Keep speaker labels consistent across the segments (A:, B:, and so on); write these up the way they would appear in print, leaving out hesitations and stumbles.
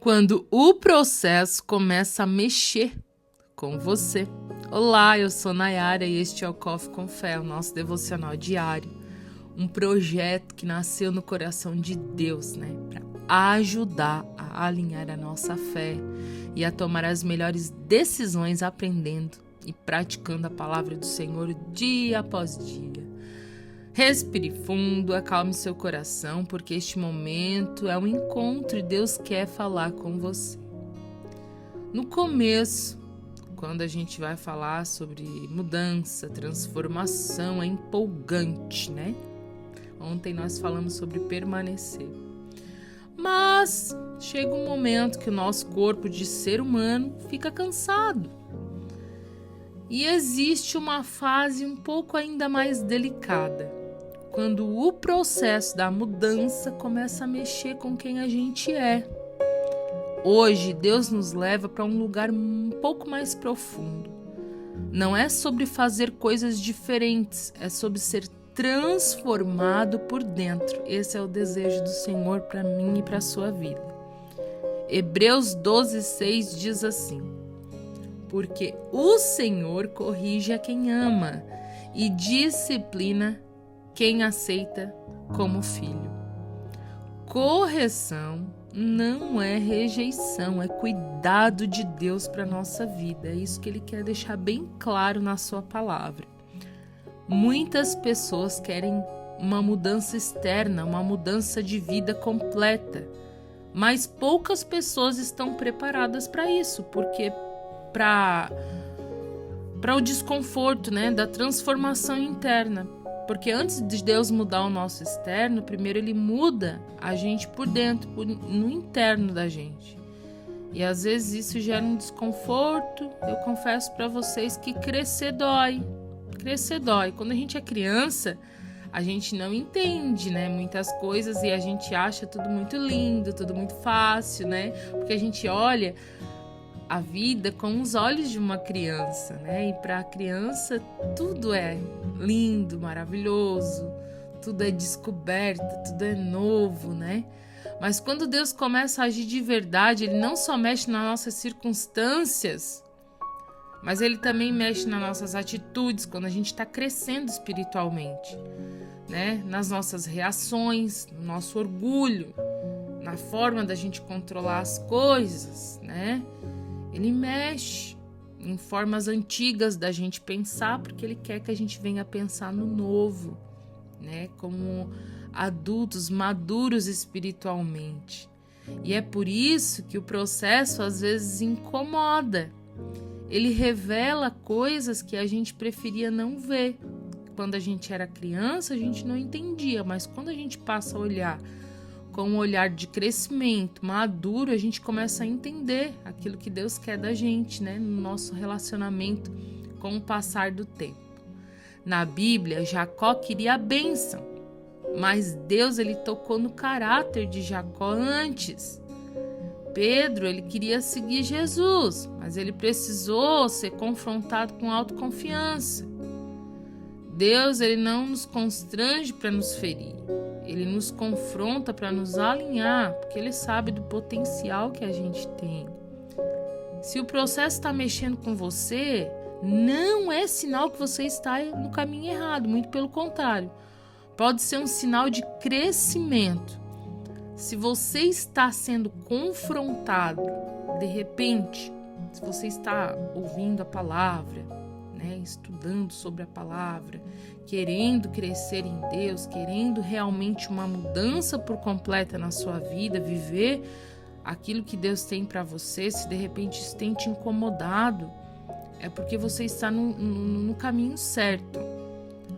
A: quando o processo começa a mexer com você. Olá, eu sou Nayara e este é o Coffee com Fé, o nosso devocional diário. Um projeto que nasceu no coração de Deus, para ajudar a alinhar a nossa fé e a tomar as melhores decisões aprendendo e praticando a palavra do Senhor dia após dia. Respire fundo, acalme seu coração, porque este momento é um encontro e Deus quer falar com você. No começo, quando a gente vai falar sobre mudança, transformação, é empolgante, Ontem nós falamos sobre permanecer. Mas chega um momento que o nosso corpo de ser humano fica cansado. E existe uma fase um pouco ainda mais delicada, quando o processo da mudança começa a mexer com quem a gente é. Hoje, Deus nos leva para um lugar um pouco mais profundo. Não é sobre fazer coisas diferentes, é sobre ser transformado por dentro. Esse é o desejo do Senhor para mim e para a sua vida. Hebreus 12:6 diz assim: porque o Senhor corrige a quem ama e disciplina quem aceita como filho. Correção não é rejeição, é cuidado de Deus para a nossa vida. É isso que Ele quer deixar bem claro na sua palavra. Muitas pessoas querem uma mudança externa, uma mudança de vida completa, mas poucas pessoas estão preparadas para isso, porque para o desconforto, da transformação interna. Porque antes de Deus mudar o nosso externo, primeiro Ele muda a gente por dentro, no interno da gente. E às vezes isso gera um desconforto. Eu confesso para vocês que crescer dói. Crescer dói. Quando a gente é criança, a gente não entende, muitas coisas e a gente acha tudo muito lindo, tudo muito fácil, Porque a gente olha a vida com os olhos de uma criança, E para a criança tudo é lindo, maravilhoso, tudo é descoberta, tudo é novo, Mas quando Deus começa a agir de verdade, Ele não só mexe nas nossas circunstâncias, mas Ele também mexe nas nossas atitudes, quando a gente está crescendo espiritualmente, Nas nossas reações, no nosso orgulho, na forma da gente controlar as coisas, Ele mexe em formas antigas da gente pensar, porque Ele quer que a gente venha pensar no novo, como adultos maduros espiritualmente. E é por isso que o processo às vezes incomoda. Ele revela coisas que a gente preferia não ver. Quando a gente era criança, a gente não entendia, mas quando a gente passa a olhar com um olhar de crescimento maduro, a gente começa a entender aquilo que Deus quer da gente, no nosso relacionamento com o passar do tempo. Na Bíblia, Jacó queria a bênção, mas Deus ele tocou no caráter de Jacó antes. Pedro ele queria seguir Jesus, mas ele precisou ser confrontado com autoconfiança. Deus ele não nos constrange para nos ferir. Ele nos confronta para nos alinhar, porque Ele sabe do potencial que a gente tem. Se o processo está mexendo com você, não é sinal que você está no caminho errado, muito pelo contrário. Pode ser um sinal de crescimento. Se você está sendo confrontado, de repente, se você está ouvindo a palavra, estudando sobre a palavra, querendo crescer em Deus, querendo realmente uma mudança por completa na sua vida, viver aquilo que Deus tem para você, se de repente isso tem te incomodado, é porque você está no caminho certo.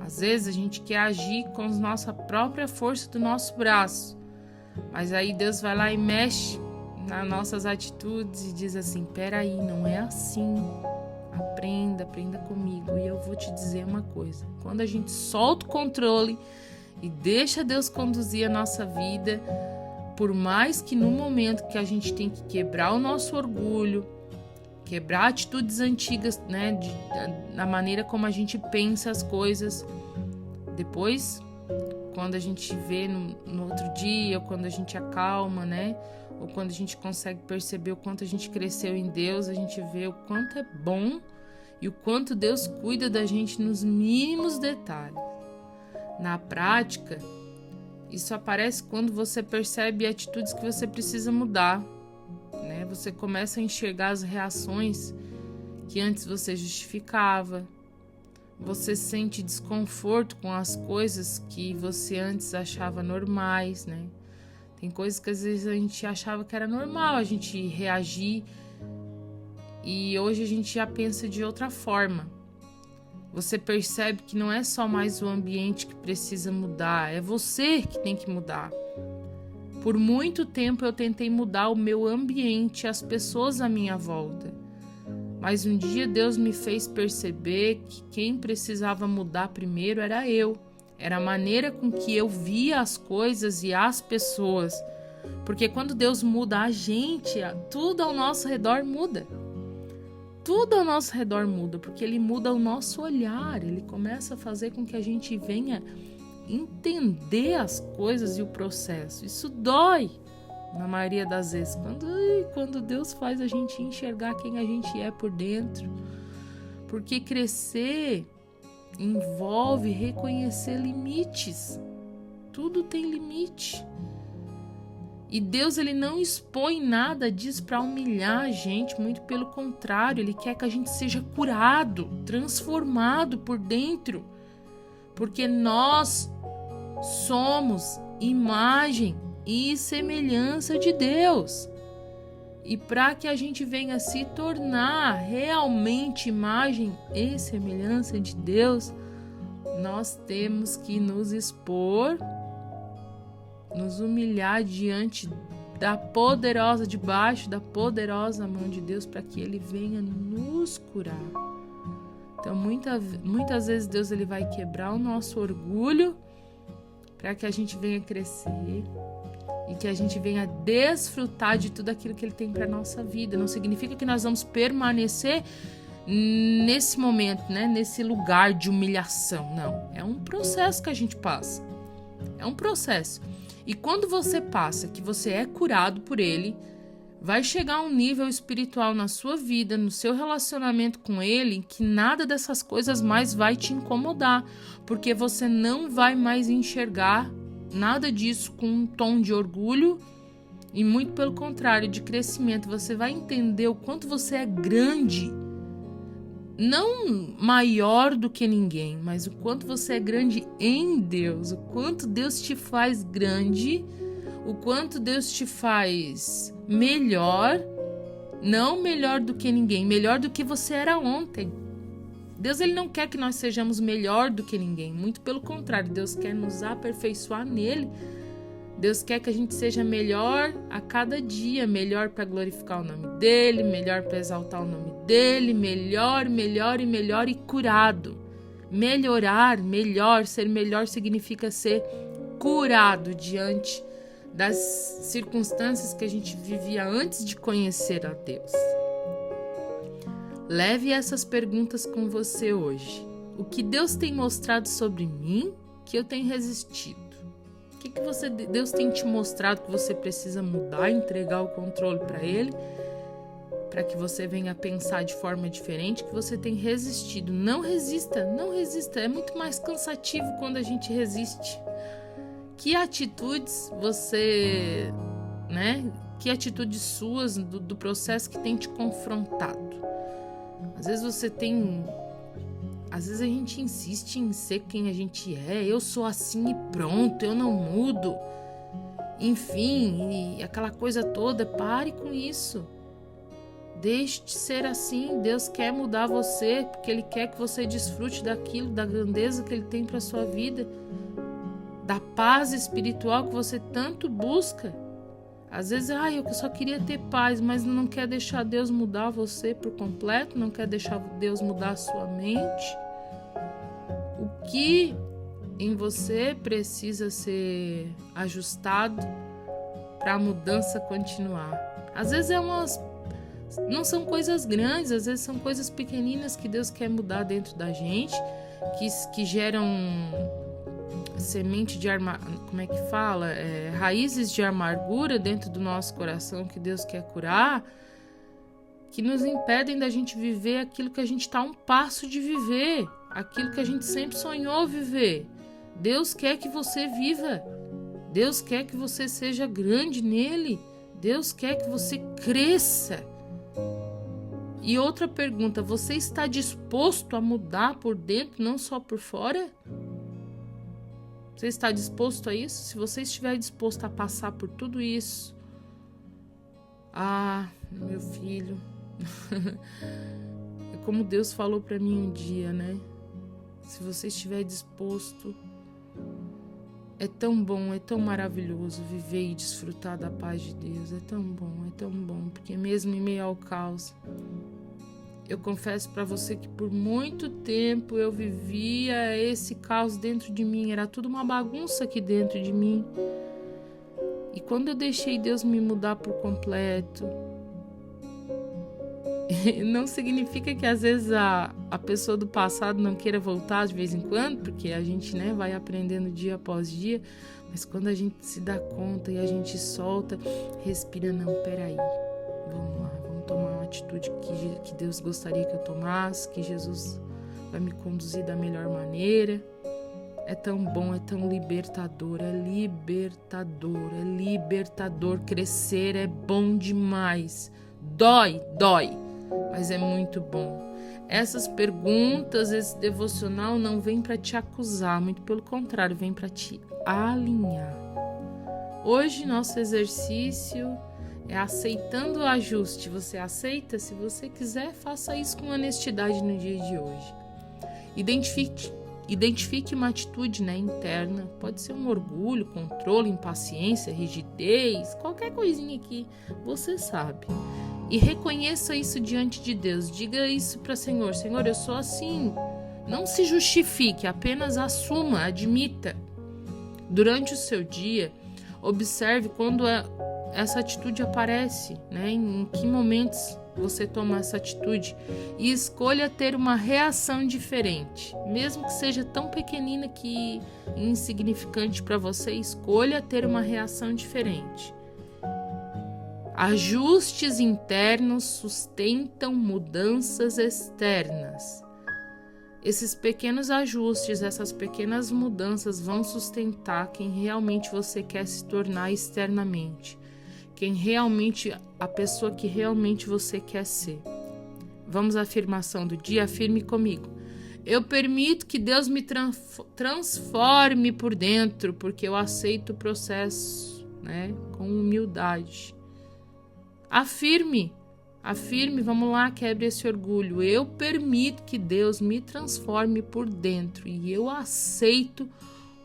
A: Às vezes a gente quer agir com a nossa própria força do nosso braço, mas aí Deus vai lá e mexe nas nossas atitudes e diz assim: peraí, não é assim. Aprenda comigo. E eu vou te dizer uma coisa: quando a gente solta o controle e deixa Deus conduzir a nossa vida, por mais que no momento que a gente tem que quebrar o nosso orgulho, quebrar atitudes antigas, na maneira como a gente pensa as coisas, depois, quando a gente vê no outro dia, ou quando a gente acalma, ou quando a gente consegue perceber o quanto a gente cresceu em Deus, a gente vê o quanto é bom e o quanto Deus cuida da gente nos mínimos detalhes. Na prática, isso aparece quando você percebe atitudes que você precisa mudar, né? Você começa a enxergar as reações que antes você justificava. Você sente desconforto com as coisas que você antes achava normais, né? Tem coisas que às vezes a gente achava que era normal a gente reagir e hoje a gente já pensa de outra forma. Você percebe que não é só mais o ambiente que precisa mudar, é você que tem que mudar. Por muito tempo eu tentei mudar o meu ambiente, as pessoas à minha volta. Mas um dia Deus me fez perceber que quem precisava mudar primeiro era eu. Era a maneira com que eu via as coisas e as pessoas. Porque quando Deus muda a gente, tudo ao nosso redor muda. Tudo ao nosso redor muda, porque Ele muda o nosso olhar. Ele começa a fazer com que a gente venha entender as coisas e o processo. Isso dói, na maioria das vezes. Quando Deus faz a gente enxergar quem a gente é por dentro. Porque crescer envolve reconhecer limites. Tudo tem limite. E Deus, Ele não expõe nada disso para humilhar a gente, muito pelo contrário, Ele quer que a gente seja curado, transformado por dentro, porque nós somos imagem e semelhança de Deus. E para que a gente venha se tornar realmente imagem e semelhança de Deus, nós temos que nos expor, nos humilhar debaixo da poderosa mão de Deus, para que Ele venha nos curar. Então, muitas vezes Deus ele vai quebrar o nosso orgulho para que a gente venha crescer e que a gente venha desfrutar de tudo aquilo que Ele tem para a nossa vida. Não significa que nós vamos permanecer nesse momento, né? Nesse lugar de humilhação. Não, é um processo que a gente passa. É um processo. E quando você passa, que você é curado por Ele, vai chegar um nível espiritual na sua vida, no seu relacionamento com Ele, que nada dessas coisas mais vai te incomodar, porque você não vai mais enxergar nada disso com um tom de orgulho e muito pelo contrário, de crescimento. Você vai entender o quanto você é grande, não maior do que ninguém, mas o quanto você é grande em Deus, o quanto Deus te faz grande, o quanto Deus te faz melhor, não melhor do que ninguém, melhor do que você era ontem. Deus ele não quer que nós sejamos melhor do que ninguém, muito pelo contrário, Deus quer nos aperfeiçoar nele. Deus quer que a gente seja melhor a cada dia, melhor para glorificar o nome dele, melhor para exaltar o nome dele, melhor e curado. Melhorar, ser melhor significa ser curado diante das circunstâncias que a gente vivia antes de conhecer a Deus. Leve essas perguntas com você hoje. O que Deus tem mostrado sobre mim que eu tenho resistido? O que Deus tem te mostrado que você precisa mudar, entregar o controle para Ele, para que você venha pensar de forma diferente, que você tem resistido? Não resista. É muito mais cansativo quando a gente resiste. Que atitudes que atitudes suas do processo que tem te confrontado? Às vezes a gente insiste em ser quem a gente é. Eu sou assim e pronto, eu não mudo. Enfim, e aquela coisa toda. Pare com isso. Deixe de ser assim. Deus quer mudar você, porque Ele quer que você desfrute daquilo, da grandeza que Ele tem para sua vida, da paz espiritual que você tanto busca. Às vezes, eu só queria ter paz, mas não quer deixar Deus mudar você por completo, não quer deixar Deus mudar a sua mente. O que em você precisa ser ajustado para a mudança continuar? Às vezes não são coisas grandes, às vezes são coisas pequeninas que Deus quer mudar dentro da gente, que geram semente de como é que fala? Raízes de amargura dentro do nosso coração que Deus quer curar, que nos impedem da gente viver aquilo que a gente está a um passo de viver, aquilo que a gente sempre sonhou viver. Deus quer que você viva, Deus quer que você seja grande nele, Deus quer que você cresça. E outra pergunta, você está disposto a mudar por dentro, não só por fora? Você está disposto a isso? Se você estiver disposto a passar por tudo isso, meu filho, é como Deus falou para mim um dia, né? Se você estiver disposto, é tão bom, é tão maravilhoso viver e desfrutar da paz de Deus. É tão bom, porque mesmo em meio ao caos, eu confesso para você que por muito tempo eu vivia esse caos dentro de mim, era tudo uma bagunça aqui dentro de mim. E quando eu deixei Deus me mudar por completo, não significa que às vezes a pessoa do passado não queira voltar de vez em quando, porque a gente, né, vai aprendendo dia após dia, mas quando a gente se dá conta e a gente solta, respira, não, peraí, vamos lá, vamos tomar uma atitude que Deus gostaria que eu tomasse, que Jesus vai me conduzir da melhor maneira. É tão bom, é tão libertador, é libertador, crescer é bom demais, dói, mas é muito bom. Essas perguntas, esse devocional não vem para te acusar, muito pelo contrário, vem para te alinhar. Hoje nosso exercício é aceitando o ajuste. Você aceita? Se você quiser, faça isso com honestidade no dia de hoje. Identifique uma atitude, né, interna. Pode ser um orgulho, controle, impaciência, rigidez, qualquer coisinha que você sabe. E reconheça isso diante de Deus. Diga isso para o Senhor. Senhor, eu sou assim. Não se justifique, apenas assuma, admita. Durante o seu dia, observe quando essa atitude aparece, né? Em que momentos você toma essa atitude, e escolha ter uma reação diferente. Mesmo que seja tão pequenina que insignificante para você, escolha ter uma reação diferente. Ajustes internos sustentam mudanças externas. Esses pequenos ajustes, essas pequenas mudanças vão sustentar quem realmente você quer se tornar externamente. A pessoa que realmente você quer ser. Vamos à afirmação do dia? Afirme comigo. Eu permito que Deus me transforme por dentro, porque eu aceito o processo, né, com humildade. Afirme, vamos lá, quebre esse orgulho. Eu permito que Deus me transforme por dentro e eu aceito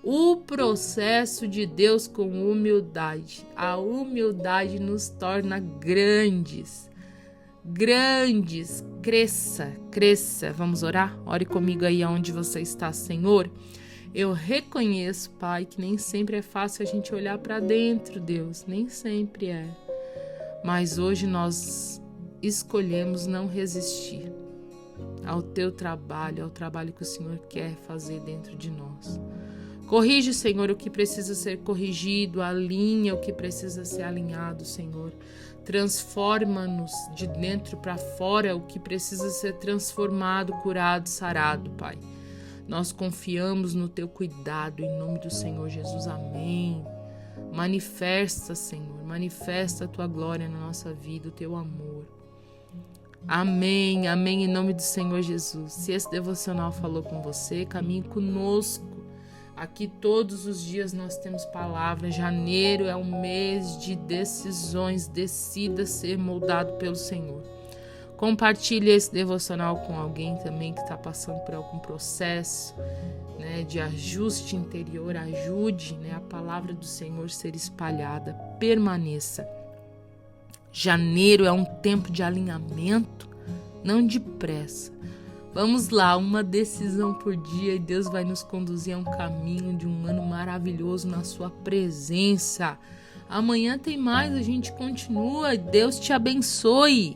A: o processo de Deus com humildade. A humildade nos torna grandes. Cresça. Vamos orar? Ore comigo aí onde você está, Senhor. Eu reconheço, Pai, que nem sempre é fácil a gente olhar para dentro, Deus. Nem sempre é. Mas hoje nós escolhemos não resistir ao teu trabalho, ao trabalho que o Senhor quer fazer dentro de nós. Corrige, Senhor, o que precisa ser corrigido, alinha o que precisa ser alinhado, Senhor. Transforma-nos de dentro para fora o que precisa ser transformado, curado, sarado, Pai. Nós confiamos no teu cuidado, em nome do Senhor Jesus, amém. Manifesta, Senhor, manifesta a tua glória na nossa vida, o teu amor. Amém, em nome do Senhor Jesus. Se esse devocional falou com você, caminhe conosco. Aqui todos os dias nós temos palavra. Janeiro é um mês de decisões. Decida ser moldado pelo Senhor. Compartilhe esse devocional com alguém também que está passando por algum processo, né, de ajuste interior. Ajude, né, a palavra do Senhor ser espalhada. Permaneça. Janeiro é um tempo de alinhamento, não de pressa. Vamos lá, uma decisão por dia e Deus vai nos conduzir a um caminho de um ano maravilhoso na sua presença. Amanhã tem mais, a gente continua. Deus te abençoe.